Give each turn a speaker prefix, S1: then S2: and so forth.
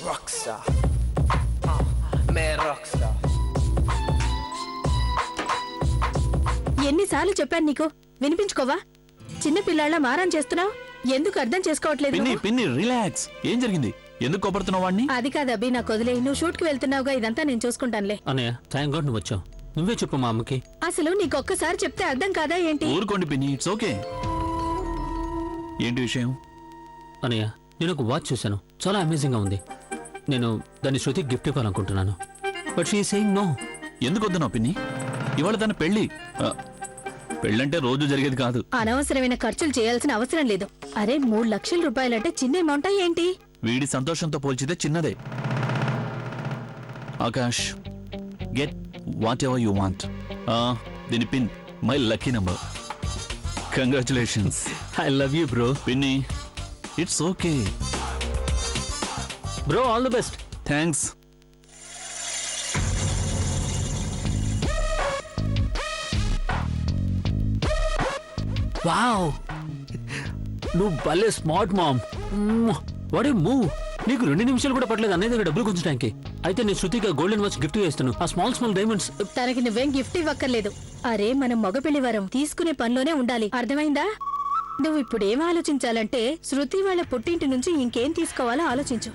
S1: rockstar. मैं rockstar.
S2: ఎన్నిసార్లు చెప్పాను నీకు, వినిపించుకోవా? చిన్న పిల్లాళ్ళ మారం చేస్తున్నావు, ఎందుకు అర్థం చేసుకోవట్లేదు?
S3: పిన్ని పిన్ని రిలాక్స్. ఏం జరిగింది? ఎందుకు కోపడుతున్నావు వాడిని?
S2: అది కాదు అభి, నాకు వదిలే. నువ్వు షూట్ కి వెళ్తున్నావుగా, ఇదంతా నేను చూసుకుంటానులే.
S4: అన్నయ్య థ్యాంక్ గాడ్ నువ్వు వచ్చావు. నువ్వే చెప్పు మా అమ్మకి.
S2: అసలు నీకొక్కసారి చెప్తే అర్థం కాదా ఏంటి?
S3: ఊరుకోండి పిన్ని, ఇట్స్ ఓకే. ఏంటి విషయం?
S4: అన్నయ్య నేను ఒక వాచ్ చూశాను, చాలా అమేజింగ్ గా ఉంది. నేను దాన్ని శృతికి గిఫ్ట్ ఇవ్వాలనుకుంటున్నాను. But she saying no.
S3: ఎందుకు వద్దున్నావు పిన్ని? ఇవాళ తన పెళ్లి. పెళ్ళంటే రోజు జరిగేది కాదు.
S2: అనవసరమైన ఖర్చులు చేయాల్సిన అవసరం లేదు. అరే 3 లక్షల రూపాయలంటే చిన్న అమౌంటా ఏంటి?
S3: వీడి సంతోషంతో పోల్చితే చిన్నదే. Akash, get whatever you want. దీని pin my lucky number. Congratulations.
S4: I love you bro.
S3: పిన్ని, it's okay
S4: bro, all the best.
S3: Thanks.
S4: Wow, నువ్వు భలే స్మార్ట్ మామ్. వాడే మూవ్. నీకు 2 నిమిషాలు కూడా పట్టలేదు అన్నయ్య దగ్గర డబ్బులు కొంచడానికి. అయితే నేను శృతిగా గోల్డెన్ వాచ్ గిఫ్ట్ చేస్తాను. ఆ స్మాల్ స్మాల్ డైమండ్స్.
S2: తనకి నువ్వేం గిఫ్ట్ ఇవ్వక్కర్లేదు. అరే మనం మగ పెళ్లివారం, తీసుకునే పనిలోనే ఉండాలి, అర్థమైందా? నువ్వు ఇప్పుడు ఏం ఆలోచించాలంటే శృతి వాళ్ళ పుట్టింటి నుంచి ఇంకేం తీసుకోవాలో ఆలోచించు.